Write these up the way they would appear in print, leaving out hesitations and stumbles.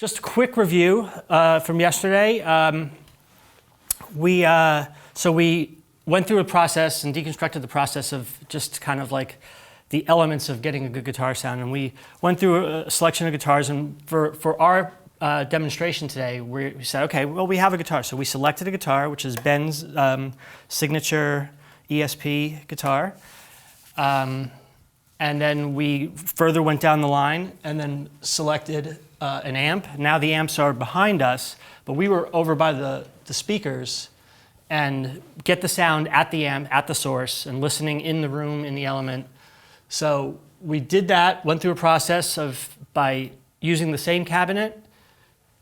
Just a quick review from yesterday. So we went through a process and deconstructed the process of just kind of like the elements of getting a good guitar sound. And we went through a selection of guitars, and for our demonstration today, we said, okay, well, we have a guitar. So we selected a guitar, which is Ben's signature ESP guitar. And then we further went down the line and then selected an amp. Now the amps are behind us, but we were over by the speakers and get the sound at the amp, at the source, and listening in the room, in the element. So we did that, went through a process by using the same cabinet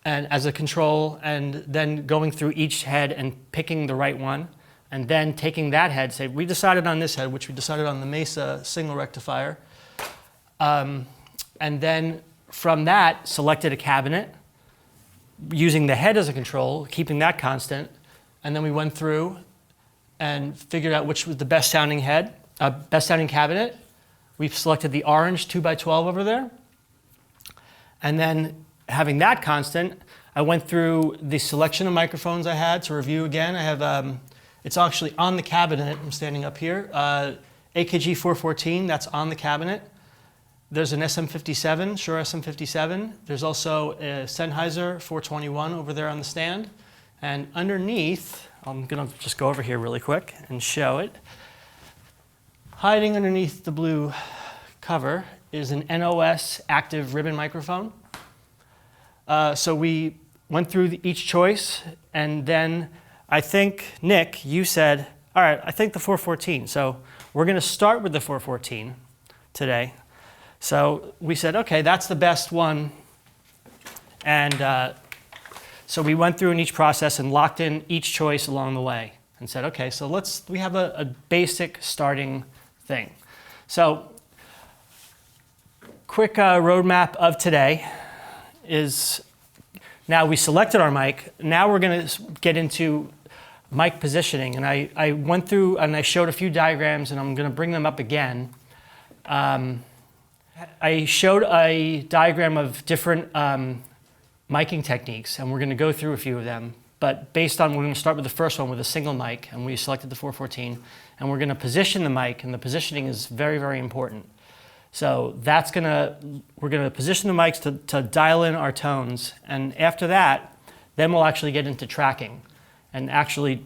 and as a control, and then going through each head and picking the right one, and then taking that head, say, we decided on this head, which we decided on the Mesa single rectifier, and then from that, selected a cabinet, using the head as a control, keeping that constant, and then we went through and figured out which was the best sounding head, best sounding cabinet. We've selected the orange 2x12 over there. And then having that constant, I went through the selection of microphones I had to review again. I have, it's actually on the cabinet. I'm standing up here. AKG 414, that's on the cabinet. There's an SM57, Shure SM57. There's also a Sennheiser 421 over there on the stand. And underneath, I'm gonna just go over here really quick and show it. Hiding underneath the blue cover is an NOS active ribbon microphone. So we went through each choice, and then I think, Nick, you said, all right, I think the 414. So we're gonna start with the 414 today. So we said, okay, that's the best one. And so we went through in each process and locked in each choice along the way and said, okay, so we have a basic starting thing. So quick roadmap of today is, now we selected our mic. Now we're gonna get into mic positioning. And I went through and I showed a few diagrams, and I'm gonna bring them up again. I showed a diagram of different miking techniques, and we're going to go through a few of them. But based on, we're going to start with the first one with a single mic, and we selected the 414, and we're going to position the mic, and the positioning is very, very important. So we're going to position the mics to dial in our tones, and after that, then we'll actually get into tracking, and actually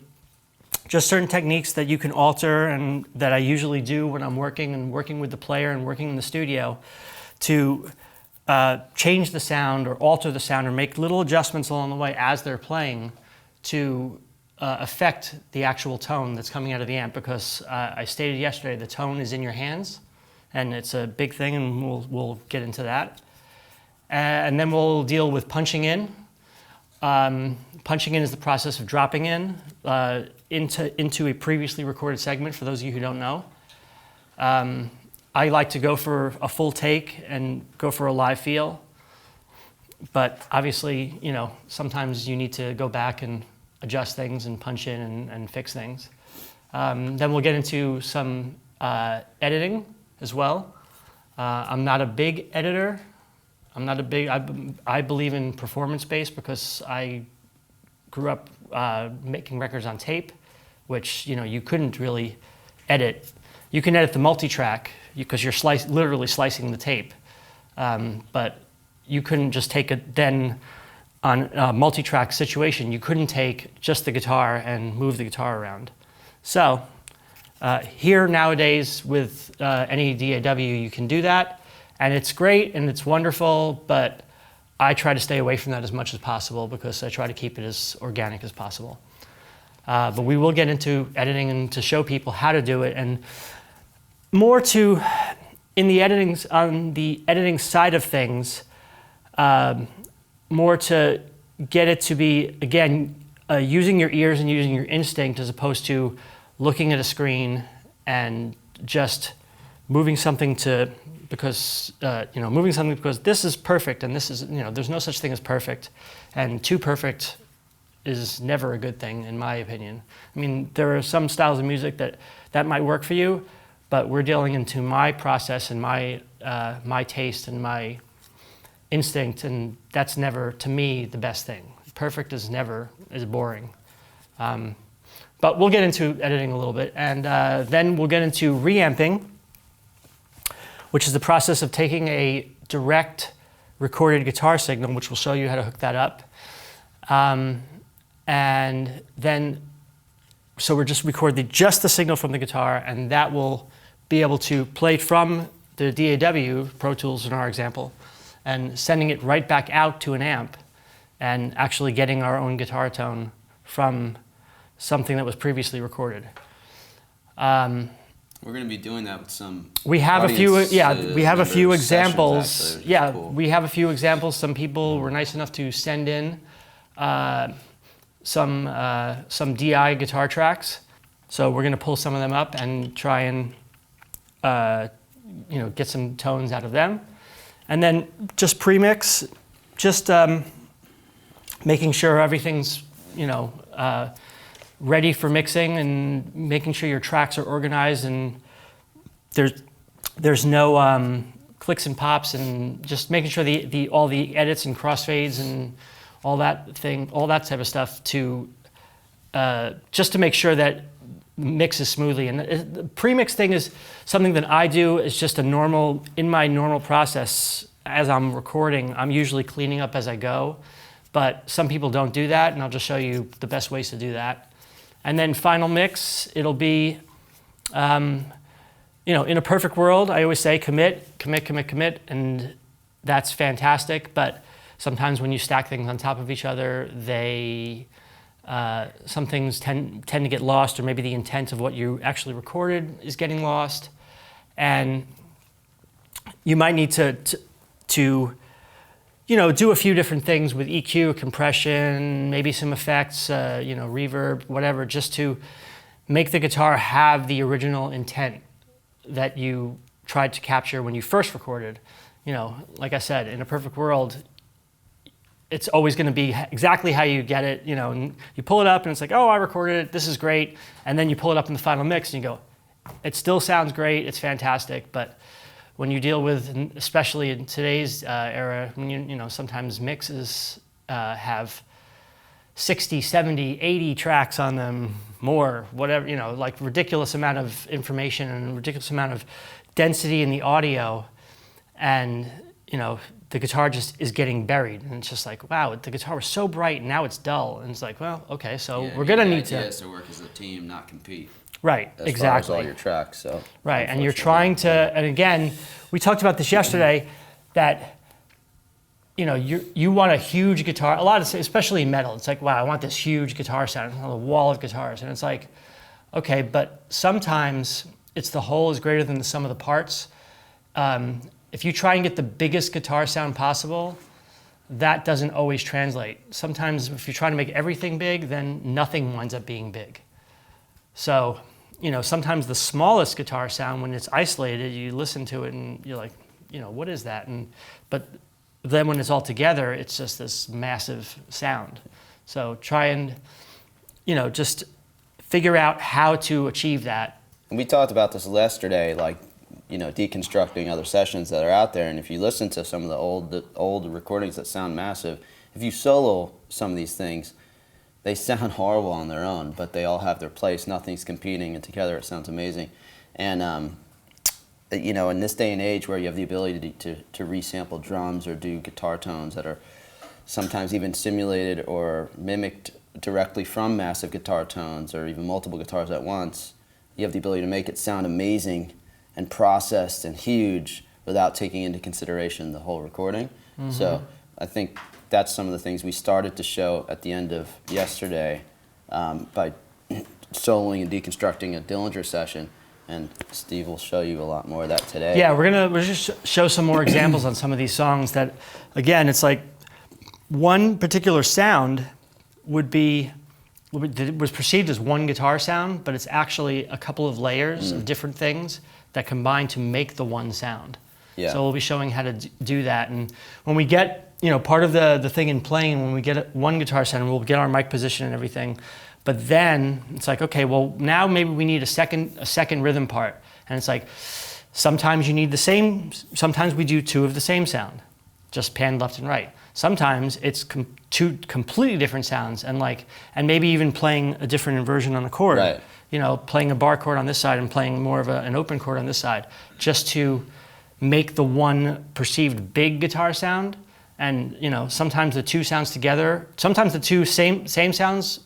just certain techniques that you can alter and that I usually do when I'm working with the player and working in the studio to change the sound or alter the sound or make little adjustments along the way as they're playing to affect the actual tone that's coming out of the amp, because I stated yesterday the tone is in your hands, and it's a big thing, and we'll get into that. And then we'll deal with punching in. Punching in is the process of dropping in into a previously recorded segment, for those of you who don't know. I like to go for a full take and go for a live feel. But obviously, sometimes you need to go back and adjust things and punch in and fix things. Then we'll get into some editing as well. I'm not a big editor. I believe in performance-based, because I grew up making records on tape, which you couldn't really edit. You can edit the multi-track because you're literally slicing the tape, but you couldn't just take it then on a multi-track situation. You couldn't take just the guitar and move the guitar around. So here nowadays with any DAW, you can do that. And it's great and it's wonderful, but I try to stay away from that as much as possible, because I try to keep it as organic as possible. But we will get into editing and to show people how to do it, and more on the editing side of things, more to get it to be, again, using your ears and using your instinct, as opposed to looking at a screen and just moving something because this is perfect, and this is, there's no such thing as perfect, and too perfect is never a good thing, in my opinion. I mean, there are some styles of music that might work for you, but we're dealing into my process and my taste and my instinct, and that's never, to me, the best thing. Perfect is boring. But we'll get into editing a little bit, and then we'll get into reamping, which is the process of taking a direct recorded guitar signal, which we'll show you how to hook that up. And then, so we're just recording just the signal from the guitar, and that will be able to play from the DAW, Pro Tools in our example, and sending it right back out to an amp, and actually getting our own guitar tone from something that was previously recorded. We're going to be doing that with some. We have a few, we have a few examples. Actually, yeah, cool. We have a few examples. Some people were nice enough to send in some DI guitar tracks. So we're going to pull some of them up and try and get some tones out of them. And then just pre-mix, just making sure everything's ready for mixing, and making sure your tracks are organized and there's no clicks and pops, and just making sure all the edits and crossfades and all that type of stuff to just to make sure that mixes smoothly. And the pre-mix thing is something that I do. Is just in my normal process as I'm recording. I'm usually cleaning up as I go, but some people don't do that, and I'll just show you the best ways to do that. And then final mix, it'll be, in a perfect world, I always say commit, and that's fantastic. But sometimes when you stack things on top of each other, some things tend to get lost, or maybe the intent of what you actually recorded is getting lost. And you might need to do a few different things with EQ, compression, maybe some effects, reverb, whatever, just to make the guitar have the original intent that you tried to capture when you first recorded. Like I said, in a perfect world, it's always going to be exactly how you get it. And you pull it up and it's like, oh, I recorded it, this is great. And then you pull it up in the final mix and you go, it still sounds great, it's fantastic, but when you deal with, especially in today's era, when sometimes mixes have 60, 70, 80 tracks on them, more, whatever, like ridiculous amount of information and ridiculous amount of density in the audio, and the guitar just is getting buried, and it's just like, wow, the guitar was so bright and now it's dull, and it's like, well, okay, so we're gonna need to. To work as a team, not compete. Right, as exactly. As far as all your tracks, so. Right, and you're trying to, and again, we talked about this yesterday, that you want a huge guitar. A lot of, especially in metal, it's like, wow, I want this huge guitar sound, a wall of guitars, and it's like, okay, but sometimes it's the whole is greater than the sum of the parts. If you try and get the biggest guitar sound possible, that doesn't always translate. Sometimes if you're trying to make everything big, then nothing winds up being big. So, sometimes the smallest guitar sound, when it's isolated, you listen to it and you're like, what is that? But then when it's all together, it's just this massive sound. So try and, just figure out how to achieve that. We talked about this yesterday, deconstructing other sessions that are out there. And if you listen to some of the old recordings that sound massive, if you solo some of these things, they sound horrible on their own, but they all have their place. Nothing's competing, and together it sounds amazing. And in this day and age where you have the ability to resample drums or do guitar tones that are sometimes even simulated or mimicked directly from massive guitar tones, or even multiple guitars at once, you have the ability to make it sound amazing and processed and huge without taking into consideration the whole recording. Mm-hmm. So I think that's some of the things we started to show at the end of yesterday by soloing and deconstructing a Dillinger session, and Steve will show you a lot more of that today. Yeah, we're just show some more examples on some of these songs that, again, it's like one particular sound was perceived as one guitar sound, but it's actually a couple of layers of different things that combine to make the one sound. Yeah. So we'll be showing how to do that, and when we get part of the thing in playing, when we get one guitar sound, we'll get our mic position and everything. But then it's like, okay, well, now maybe we need a second rhythm part. And it's like, sometimes you need the same, sometimes we do two of the same sound. just panned left and right. Sometimes it's two completely different sounds, and maybe even playing a different inversion on the chord. Right. You know, playing a bar chord on this side and playing more of an open chord on this side, just to make the one perceived big guitar sound. And you know, sometimes the two sounds together, sometimes the two same sounds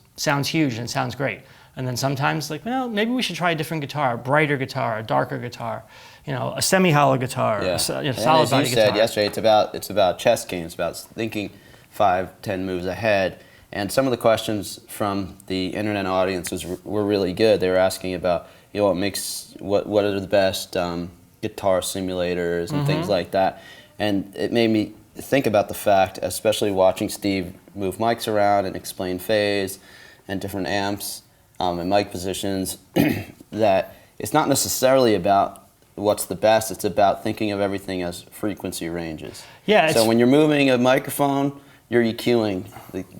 huge and sounds great. And then sometimes well, maybe we should try a different guitar, a brighter guitar, a darker guitar, you know, a semi-hollow guitar, Yeah. a solid and body as you guitar. said yesterday, it's about chess games, about thinking 5-10 moves ahead. And some of the questions from the internet audience were really good. They were asking about, you know, what are the best guitar simulators and things like that. And it made me think about the fact, especially watching Steve move mics around and explain phase and different amps and mic positions, that it's not necessarily about what's the best, it's about thinking of everything as frequency ranges. Yeah. So when you're moving a microphone, you're EQing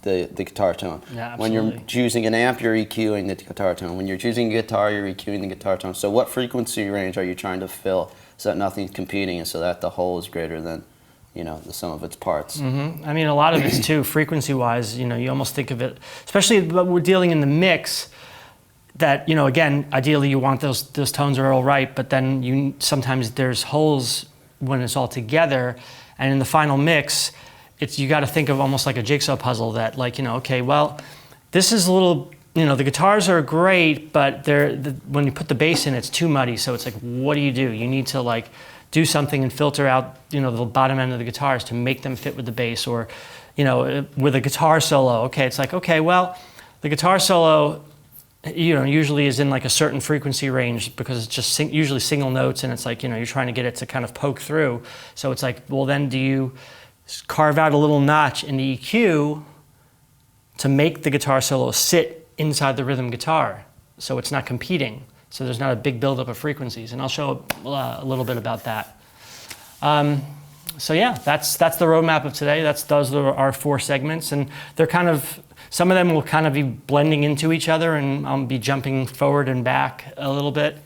the guitar tone. Yeah, when you're absolutely. choosing an amp, you're EQing the guitar tone. When you're choosing a guitar, you're EQing the guitar tone. So what frequency range are you trying to fill so that nothing's competing and so that the whole is greater than, you know, the sum of its parts? I mean, a lot of it's too, frequency-wise, you know, you almost think of it, especially when we're dealing in the mix, that, you know, again, ideally you want those tones are all right, but then sometimes there's holes when it's all together, and in the final mix, you got to think of almost like a jigsaw puzzle that, you know, okay, well, this is a little, you know, the guitars are great, but when you put the bass in, it's too muddy. So it's what do? You need to do something and filter out, you know, the bottom end of the guitars to make them fit with the bass, or, you know, with a guitar solo. Okay, it's okay, well, the guitar solo, you know, usually is in a certain frequency range because it's just usually single notes, and it's you know, you're trying to get it to kind of poke through. So it's well, then do you carve out a little notch in the EQ to make the guitar solo sit inside the rhythm guitar so it's not competing, so there's not a big buildup of frequencies, and I'll show a little bit about that. So yeah, that's the roadmap of today. Those are our 4 segments, and they're kind of, some of them will kind of be blending into each other, and I'll be jumping forward and back a little bit.